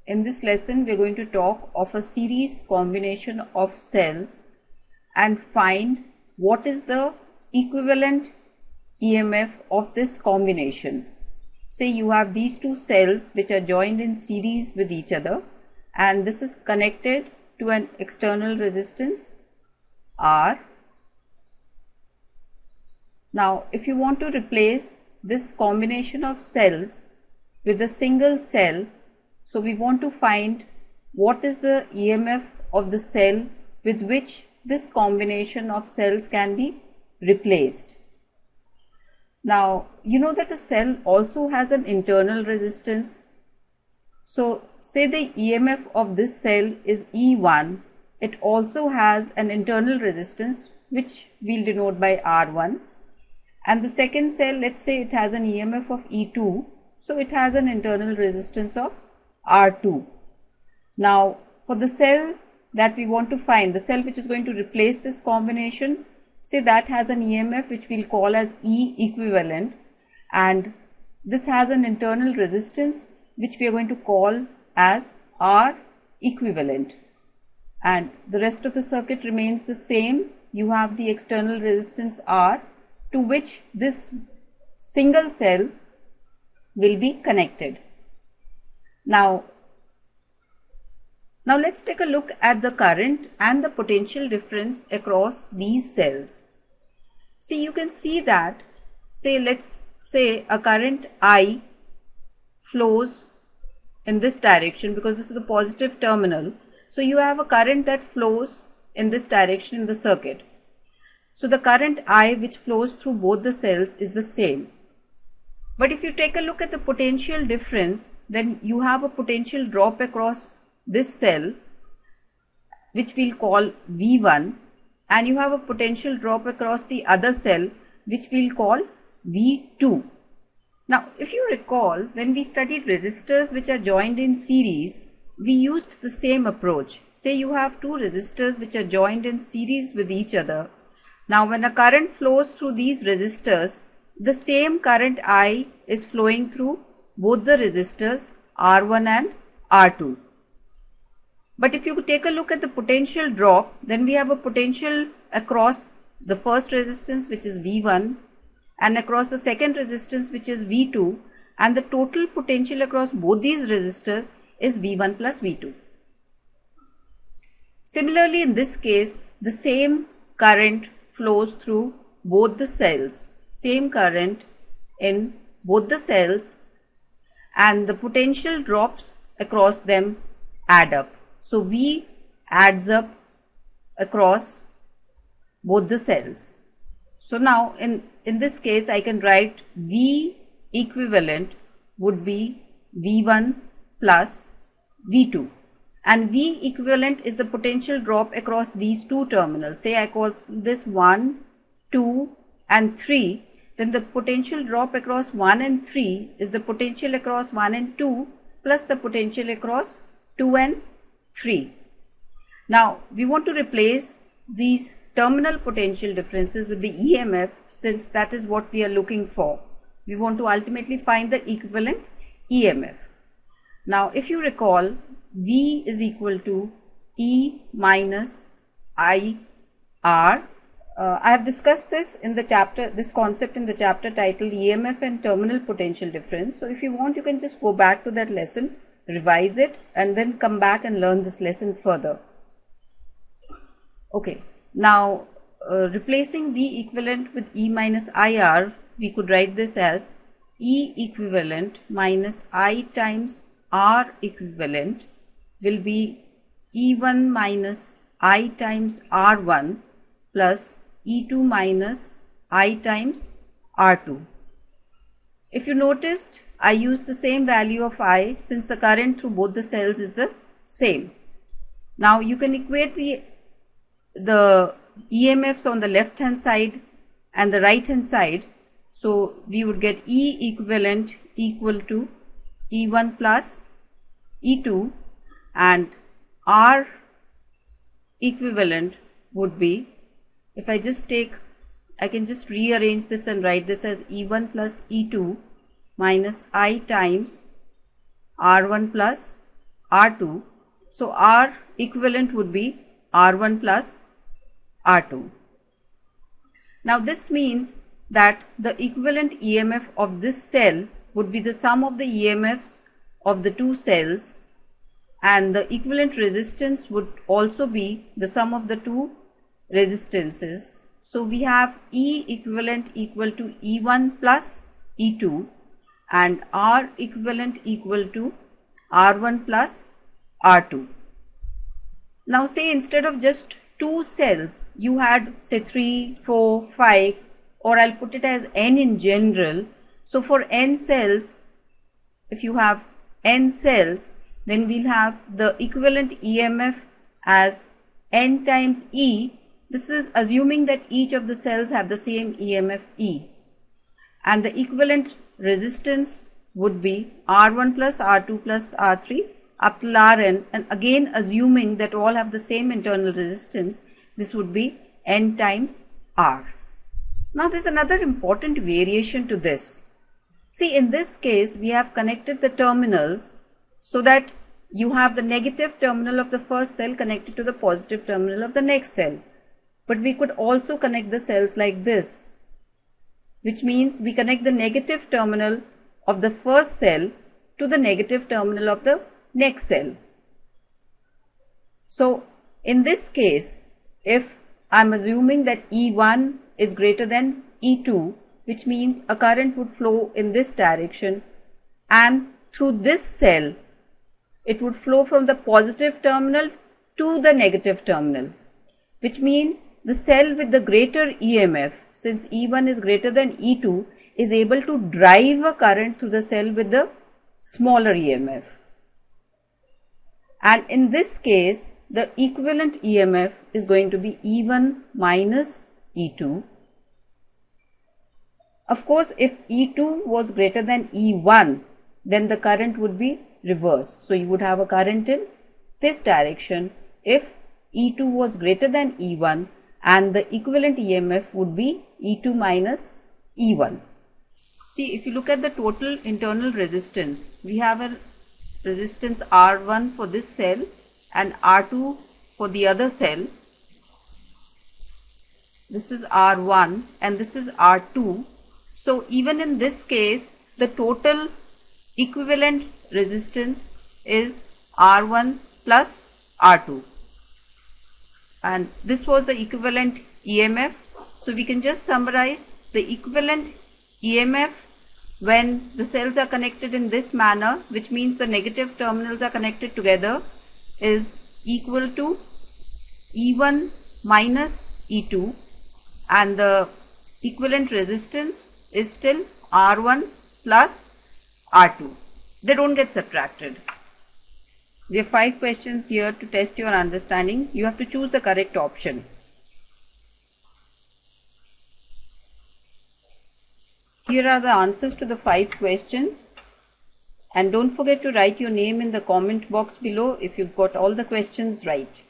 in this lesson we are going to talk of a series combination of cells and find what is the equivalent EMF of this combination. Say you have these two cells which are joined in series with each other, and this is connected to an external resistance R. Now if you want to replace this combination of cells with a single cell, so we want to find what is the EMF of the cell with which this combination of cells can be replaced. Now you know that a cell also has an internal resistance. So say the EMF of this cell is E1, it also has an internal resistance which we'll denote by R1, and the second cell, let's say it has an EMF of E2, so it has an internal resistance of R2. Now for the cell that we want to find, the cell which is going to replace this combination, say that has an EMF which we'll call as E equivalent, and this has an internal resistance which we are going to call as R equivalent, and the rest of the circuit remains the same. You have the external resistance R to which this single cell will be connected. Now let's take a look at the current and the potential difference across these cells. See, you can see that, let's say a current I flows in this direction because this is the positive terminal. So you have a current that flows in this direction in the circuit. So the current I which flows through both the cells is the same. But if you take a look at the potential difference, then you have a potential drop across this cell which we'll call V1, and you have a potential drop across the other cell which we'll call V2. Now if you recall, when we studied resistors which are joined in series, we used the same approach. Say you have two resistors which are joined in series with each other. Now when a current flows through these resistors, the same current I is flowing through both the resistors R1 and R2. But if you take a look at the potential drop, then we have a potential across the first resistance which is V1 and across the second resistance which is V2, and the total potential across both these resistors is V1 plus V2. Similarly, in this case, the same current flows through both the cells, same current in both the cells, and the potential drops across them add up. So V adds up across both the cells. So now in this case I can write V equivalent would be V1 plus V2, and V equivalent is the potential drop across these two terminals. Say I call this 1, 2 and 3, then the potential drop across 1 and 3 is the potential across 1 and 2 plus the potential across 2 and 3. Now we want to replace these terminal potential differences with the EMF, since that is what we are looking for. We want to ultimately find the equivalent EMF. Now if you recall, V is equal to E minus IR. I have discussed this in the chapter, this concept in the chapter titled EMF and terminal potential difference. So if you want, you can just go back to that lesson, revise it, and then come back and learn this lesson further. Okay, now replacing V equivalent with E minus IR, we could write this as E equivalent minus I times R equivalent will be E1 minus I times R1 plus E2 minus I times R2. If you noticed, I used the same value of I since the current through both the cells is the same. Now you can equate the EMFs on the left hand side and the right hand side. So we would get E equivalent equal to E1 plus E2, and R equivalent would be, if I just take, I can just rearrange this and write this as E1 plus E2 minus I times R1 plus R2. So R equivalent would be R1 plus R2. Now this means that the equivalent EMF of this cell would be the sum of the EMFs of the two cells, and the equivalent resistance would also be the sum of the two resistances. So we have E equivalent equal to E1 plus E2 and R equivalent equal to R1 plus R2. Now say instead of just two cells, you had say 3, 4, 5, or I'll put it as n in general. So for n cells, if you have n cells, then we'll have the equivalent EMF as n times E. This is assuming that each of the cells have the same EMF E. And the equivalent resistance would be R1 plus R2 plus R3 up till Rn, and again assuming that all have the same internal resistance, this would be n times R. Now there's another important variation to this. See, in this case we have connected the terminals so that you have the negative terminal of the first cell connected to the positive terminal of the next cell. But we could also connect the cells like this, which means we connect the negative terminal of the first cell to the negative terminal of the next cell. So in this case, if I'm assuming that E1 is greater than E2, which means a current would flow in this direction, and through this cell it would flow from the positive terminal to the negative terminal, which means the cell with the greater EMF, since E1 is greater than E2, is able to drive a current through the cell with the smaller EMF. And in this case, the equivalent EMF is going to be E1 minus E2. Of course, if E2 was greater than E1, then the current would be reversed. So you would have a current in this direction if E2 was greater than E1, and the equivalent EMF would be E2 minus E1. See, if you look at the total internal resistance, we have a resistance R1 for this cell and R2 for the other cell. This is R1 and this is R2. So even in this case, the total equivalent resistance is R1 plus R2. And this was the equivalent EMF. So we can just summarize the equivalent EMF when the cells are connected in this manner, which means the negative terminals are connected together, is equal to E1 minus E2, and the equivalent resistance is still R1 plus R2. They don't get subtracted. There are 5 questions here to test your understanding. You have to choose the correct option. Here are the answers to the 5 questions, and don't forget to write your name in the comment box below if you've got all the questions right.